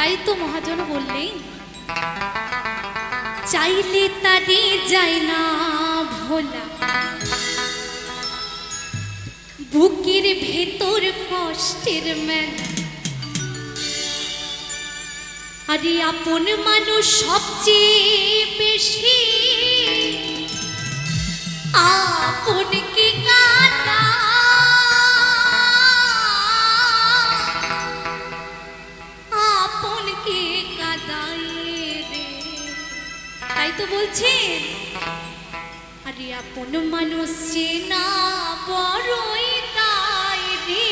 তাই তো মহাজন বললেন, চাইলে তারে যায় না ভোলা, বুকের ভেতর কষ্টের মেলা। আরে আপন মানুষ সবচেয়ে বেশি আপনকে কাঁদা, আপনকে কাঁদায় রে। তাই তো বলছেন, আরে আপন মানুষ চেনা বড়ই তাই রে,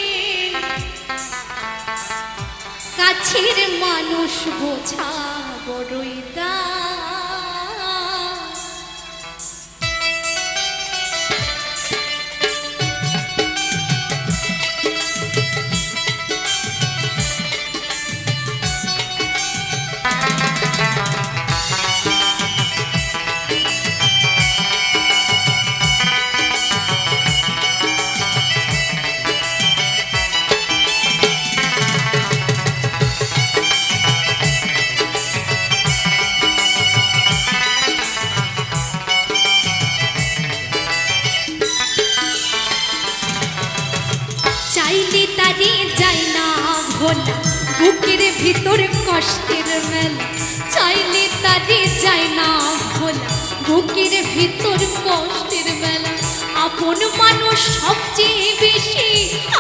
কাছের মানুষ বোঝা বড়ই দায়। চাইলে তারে যায় না ভোলা, বুকের ভিতর কষ্টের মেলা। চাইলে তারে যায় না ভোলা, বুকের ভিতর কষ্টের মেলা। আপন মানুষ সবচেয়ে বেশি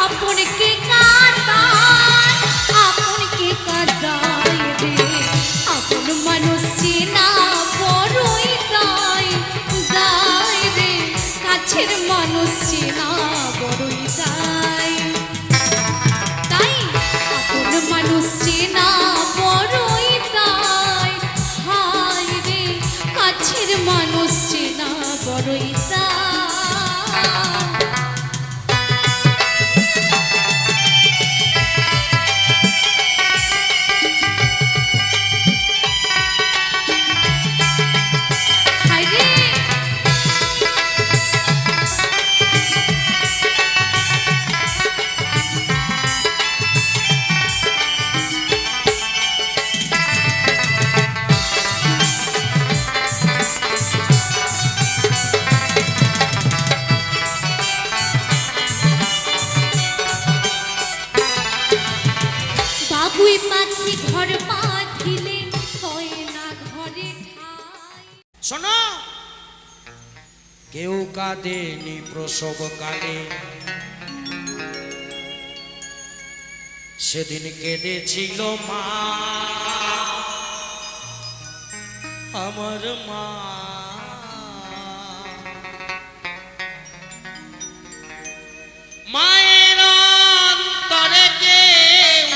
আপনকে কাঁদায়, আপনকে কাঁদায় রে। আপন মানুষ চেনা বড়ই দায়, দায় রে, কাছের মানুষ চেনা বড়ই দায়। মানুষ চেনা বড়ই দায়, হায় রে, কাছের মানুষ চেনা বড়ই দায়। বাবুই পাখি ঘর বাঁধিলে হয় না ঘরে ঠাই। শোনো, কেউ কাঁদেনি প্রসবকালে, সেদিন কেঁদেছিল মা, আমার মা। মায়ের অন্তরে কেউ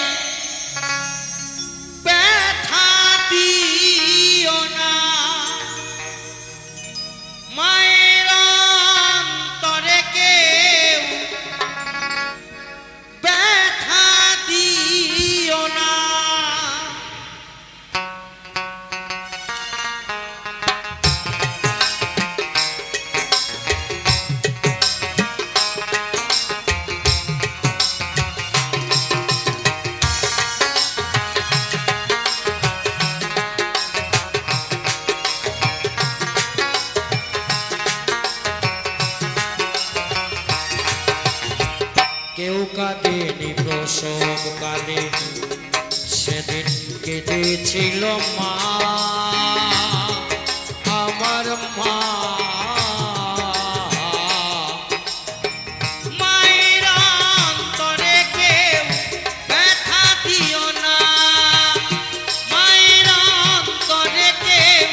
ব্যথা দিও না, মায়ের অন্তরে কেউ ব্যথা দিও না। কেউ কাঁদেনি প্রসবকালে, সেদিন কেঁদেছিল মা, আমার মা। মায়ের অন্তরে কেউ ব্যথা দিও না, মায়ের অন্তরে কেউ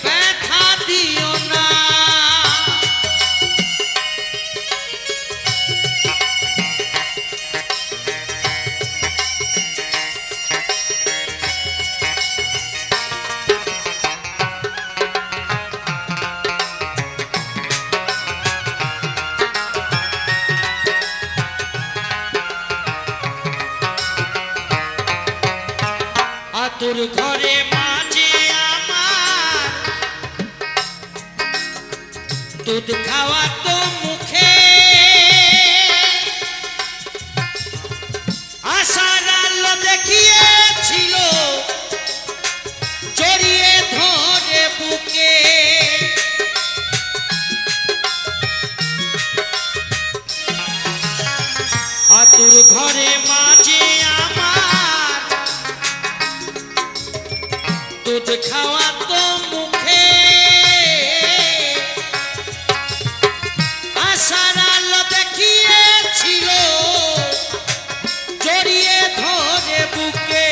ব্যথা দিও না। তোর ঘরে মাঝে আমার দুধ খাওয়া তো মুখে, আশার আলো দেখিয়েছিল ঘরে মাঝে আমার দুধ খাওয়া তো মুখে আশার আলো দেখিয়েছিল জড়িয়ে ধরে বুকে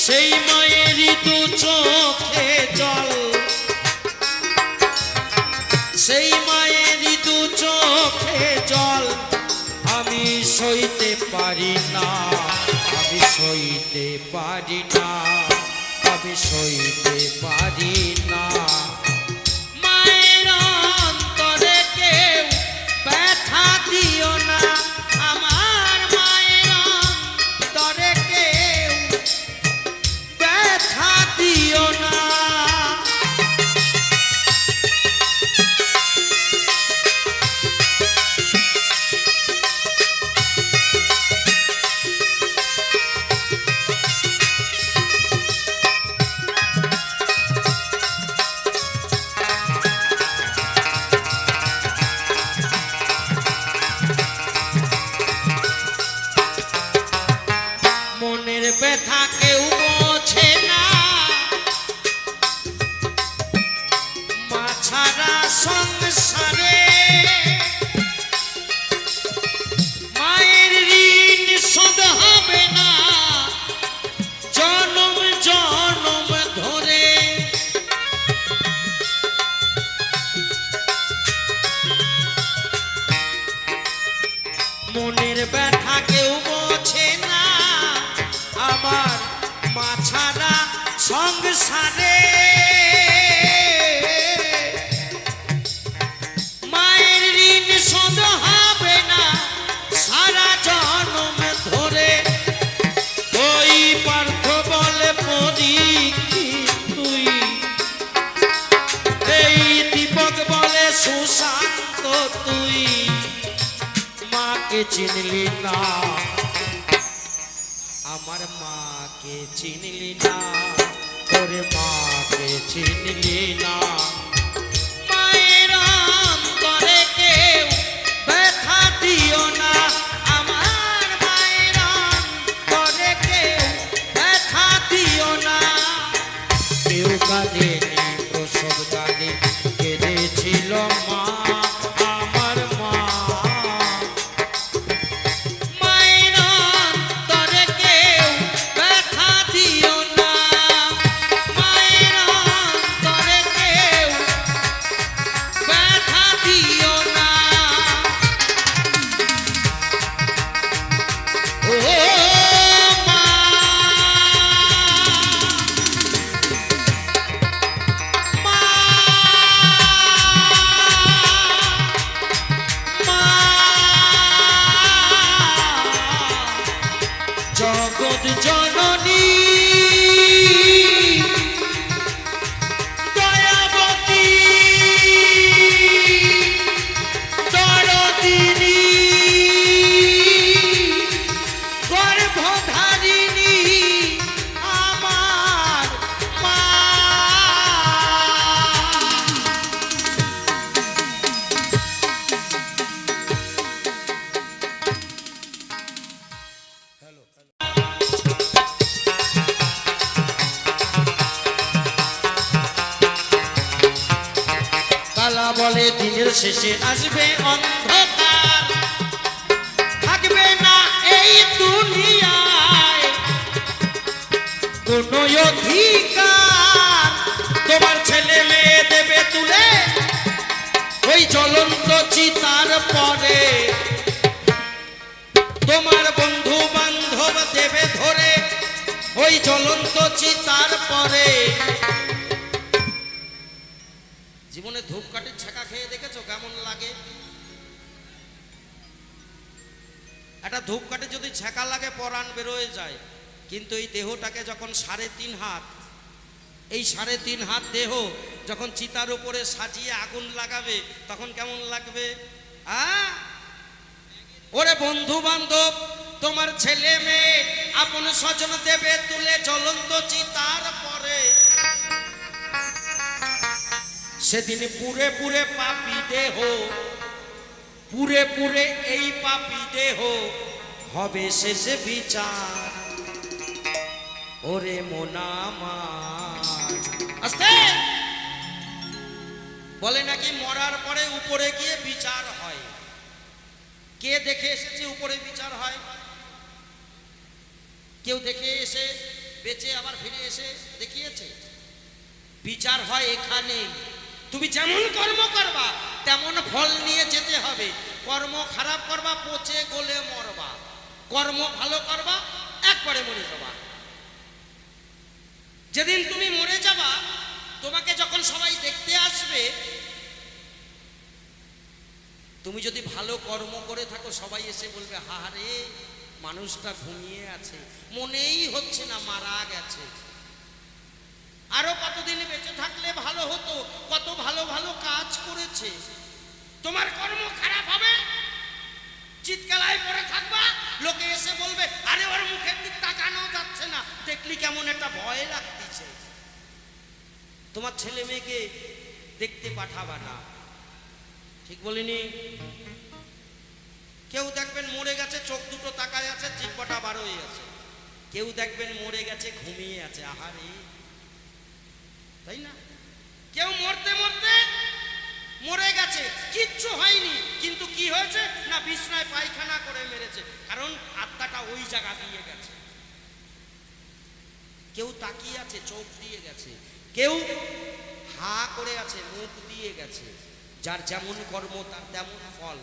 সেই মায়েরই দু চোখে জল সেই মায়েরই দু চোখে জল আমি সইতে পারি না আমি সইতে পারি না আমি সইতে পারি না মায়ের অন্তরে কেউ ব্যথা দিও না আমার মায়ের অন্তরে কেউ ব্যথা দিও না মনের ব্যথা কেউ বোঝে না মা ছাড়া সংসারে মায়ের ঋণ শোধ হবে না জনম জনম ধরে মনের ব্যথা কেউ বোঝে না আমার মা ছাড়া সংসারে মায়ের ঋণ শোধ হবে না সারা জনম ধরে ওই পার্থ বলে পরীক্ষিত তুই এই দীপক বলে সুশান্ত তুই মাকে চিনলি না আমার মাকে চিনলি না তোর মাকে চিনলি না মায়ের অন্তরে কেউ ব্যথা দিও না আমার মায়ের অন্তরে কেউ ব্যথা দিও না কেউ কাঁদেনি প্রসব কালে কেঁদেছিল মা আমার মা মায়ের অন্তরে কেউ ব্যথা দিও না মায়ের অন্তরে কেউ ব্যথা দিও না ও মা মা মা জগৎ জননী দয়াবতী দরদিনী গর্ভধারিণী আমার মা কালা বলে দিনের শেষে আসবে অন্ধকার থাকবে না এই দুনিয়ায় কোনো অধিকার তোমার ছেলে মেয়ে দেবে তুলে ওই জ্বলন্ত চিতার পরে তোমার বন্ধু বান্ধব দেবে ধরে ওই জ্বলন্ত চিতার পরে জীবনে ধূপকাঠির ছাকা খেয়ে দেখেছো কেমন লাগে একটা ধূপকাঠি যদি ছাকা লাগে পরাণ বেরোয় যায় কিন্তু এই দেহটাকে যখন 3.5 হাত এই 3.5 হাত দেহ যখন চিতার উপরে সাজিয়ে আগুন লাগাবে তখন কেমন লাগবে ওরে বন্ধু বান্ধব তোমার ছেলে মেয়ে আপন স্বজন দেবে তুলে জ্বলন্ত চিতার পরে সেদিন পুরে পুরে পাপি দেহ পুরে পুরে এই পাপী দেহ হবে শেষে বিচার। ওরে মোনা আমার আস্তে বলে নাকি মরার পরে উপরে গিয়ে বিচার হয়। কে দেখে এসেছে উপরে বিচার হয়? কেউ দেখে এসে বেঁচে আবার ফিরে এসে দেখিয়েছে? বিচার হয় এখানে। তুমি যেমন কর্ম করবা তেমন ফল নিয়ে যেতে হবে। কর্ম খারাপ করবা পচে গলে মরবা, কর্ম ভালো করবা একবারে মরে যাবা। যেদিন তুমি মরে যাবা তোমাকে যখন সবাই দেখতে আসবে, তুমি যদি ভালো কর্ম করে থাকো সবাই এসে বলবে হারে মানুষটা ঘুমিয়ে আছে, মনেই হচ্ছে না মারা গেছে। আরো কতদিন বেঁচে থাকলে ভালো হতো, কত ভালো ভালো কাজ করেছে। তোমার কর্ম খারাপ হবে, চিৎকালায় পড়ে থাকবা, লোকে এসে বলবে আরে ওর মুখের দিক তাকানো যাচ্ছে না, দেখলি কেমন একটা ভয় লাগতেছে। তোমার ছেলে মেয়েকে দেখতে পাঠাবা না, ঠিক বলিনি? কেউ দেখবেন মরে গেছে চোখ দুটো তাকায় আছে, জিহ্বাটা বার হয়ে আছে। কেউ দেখবেন মরে গেছে ঘুমিয়ে আছে, আহারে, তাই না? কেউ মরতে মরতে মরে গেছে, কিচ্ছু হয়নি, কিন্তু কি হয়েছে না বিছনায় পায়খানা করে মেরেছে, কারণ আত্মাটা ওই জায়গা দিয়ে গেছে। কেউ তাকিয়ে আছে চোখ দিয়ে গেছে, কেউ হা করে আছে মুখ দিয়ে গেছে। যার যেমন কর্ম তার তেমন ফল।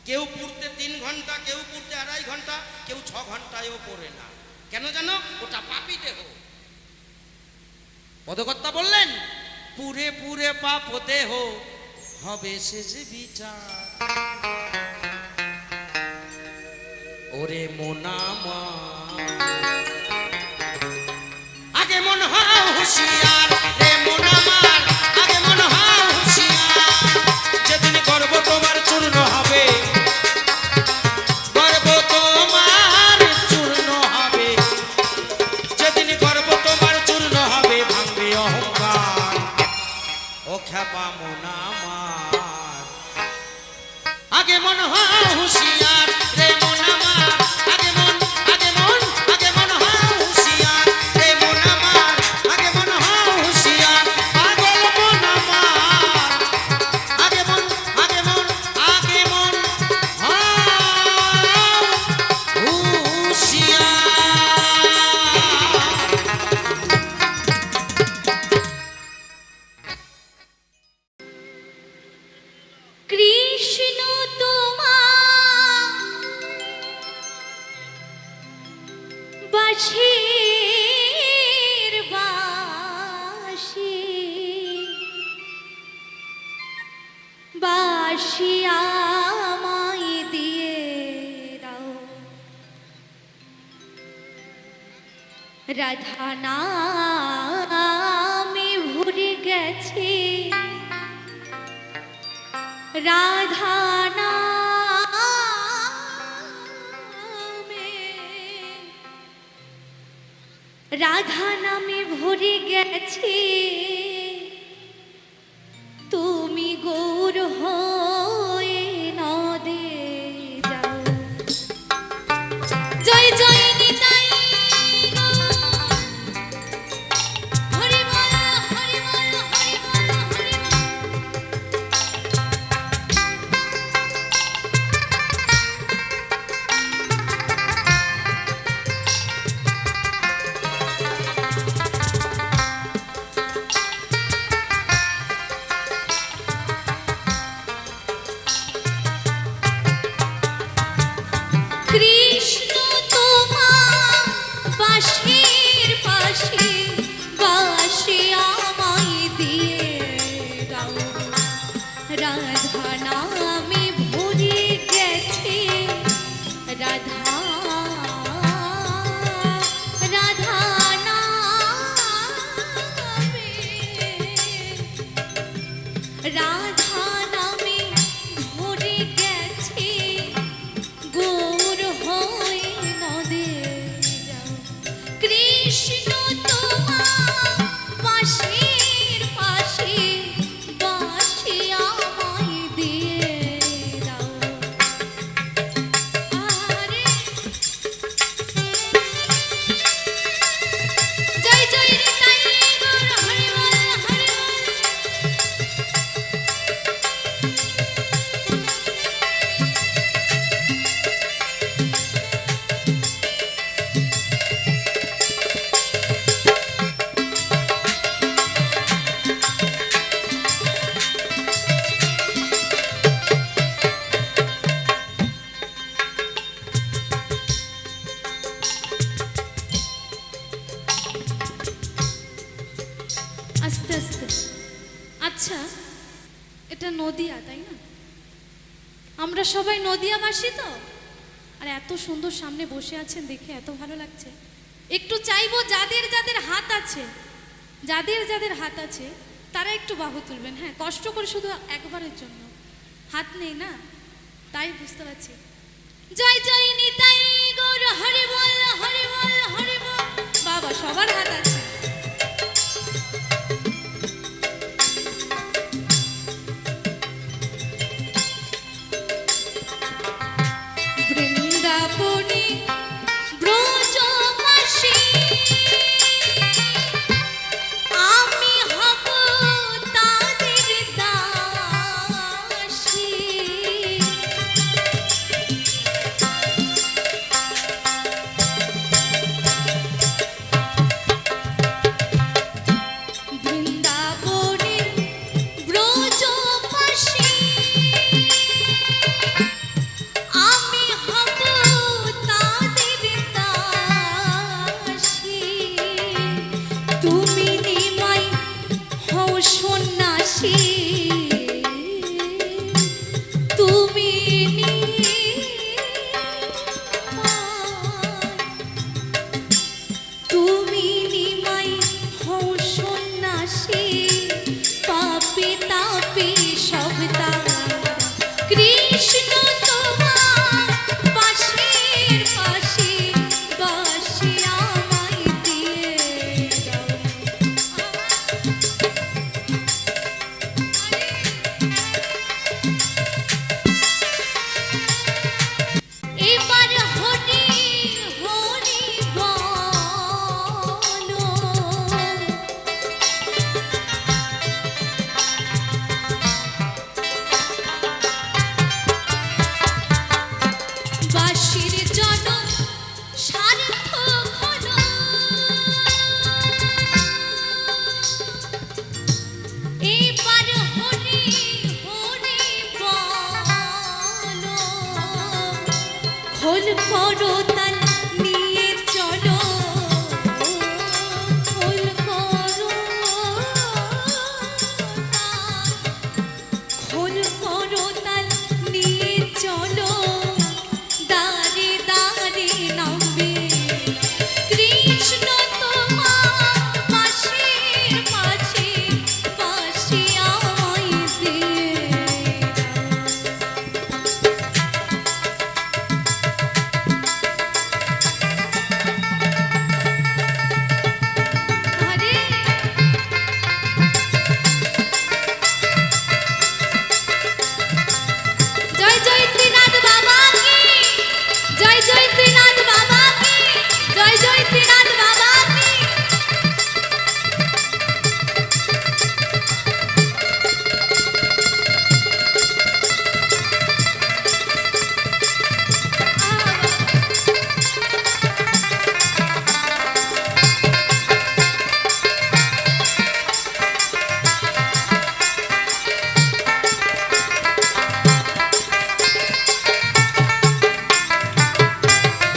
কেউ পড়তে 3 ঘন্টা, কেউ পড়তে 2.5 ঘন্টা, কেউ 6 ঘন্টায়ও পড়ে না। কেন জানো? ওটা পাপী দেহ। পদকর্তা বললেন পুরে পুরে পাপ দেহ হবে শেষে বিচার। ওরে মোনামা আগে মন হও হুঁশিয়ার, রে মোনামার আগে মন হও হুঁশিয়ার। যেদিন গর্ব তোমার চূর্ণ হবে, গর্ব তোমার চূর্ণ হবে, যেদিন গর্ব তোমার চূর্ণ হবে, ভাঙবে অহংকার। ও খ্যাপা মোনামার আগে মন হও হুঁশিয়ার, রে মোনামার আগে মন হও হুঁশিয়ার, রে মোনামার আগে মন হও হুঁশিয়ার। পাগল মোনামার আগে মন হও হুঁশিয়ার। কৃষ্ণ তোমার বাঁশির বাঁশি, বাঁশি আমায় দিয়ে দাও, রাধা নামে ভরে গেছে, রাধা নামে ভরে গেছে, তুমি গৌর হয়ে নদে যাও। জয় জয় নিতাই গৌর, হরি বল হরি বল হরি বল হরি বল। কৃষ্ণ তোমার বাঁশির পাশে, বাঁশি আমায় দিয়ে দাও, রাধা নামে ভরে গেছে, রাধা নামে ভরে গেছে, গৌর হয়ে নদে যাও। আস্তে আস্তে। আচ্ছা, এটা নদিয়া তাই না? আমরা সবাই নদিয়াবাসী তো, আর এত সুন্দর সামনে বসে আছেন দেখে এত ভালো লাগছে। একটু চাইবো যাদের যাদের হাত আছে, যাদের যাদের হাত আছে তারা একটু বাহু তুলবেন। হ্যাঁ, কষ্ট করে শুধু একবারের জন্য। হাত নেই না, তাই বুঝতে পারছি। জয় জয় নিতাই গৌর হরি বল হরি বল হরি বল। বাবা, সবার হাত আছে। বৃন্দাবনী ব্রজবাসী আমি হব তাদের দাসী। বৃন্দাবনের ব্রজবাসী আমি হব তাদের দাসী। তুমি নিমাই হও সন্ন্যাসী, তুমি তুমি নিমাই হও সন্ন্যাসী। পাপে তাপে সব তারা কৃষ্ণ তোমার পাশের পাশে বাসি আমায় দিয়ে দাও। এবার হরি হরি বলো। বাঁশির জনক সার্থক হলো। এবার হরি হরি বলো। খোল করতাল নিয়ে চলো, খোল করতাল, খোল করতাল নিয়ে চলো। দাঁড়ে দাঁড়ে নামবে কৃষ্ণ তোমার পাশের পাশে পাশে আমায় দিয়ে দাও। আরে জয় জয় ত্রিনাথ বাবা কি, জয় জয় ত্রিনাথ বাবা কি, জয় জয় ত্রিনাথ বাবা কি।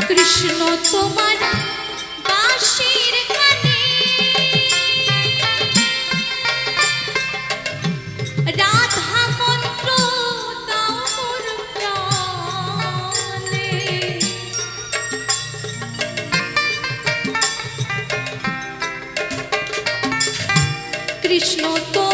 কৃষ্ণ তোমার বাঁশির কানে রাধা মন্ত্র দাও মোর প্রাণে। কৃষ্ণ তো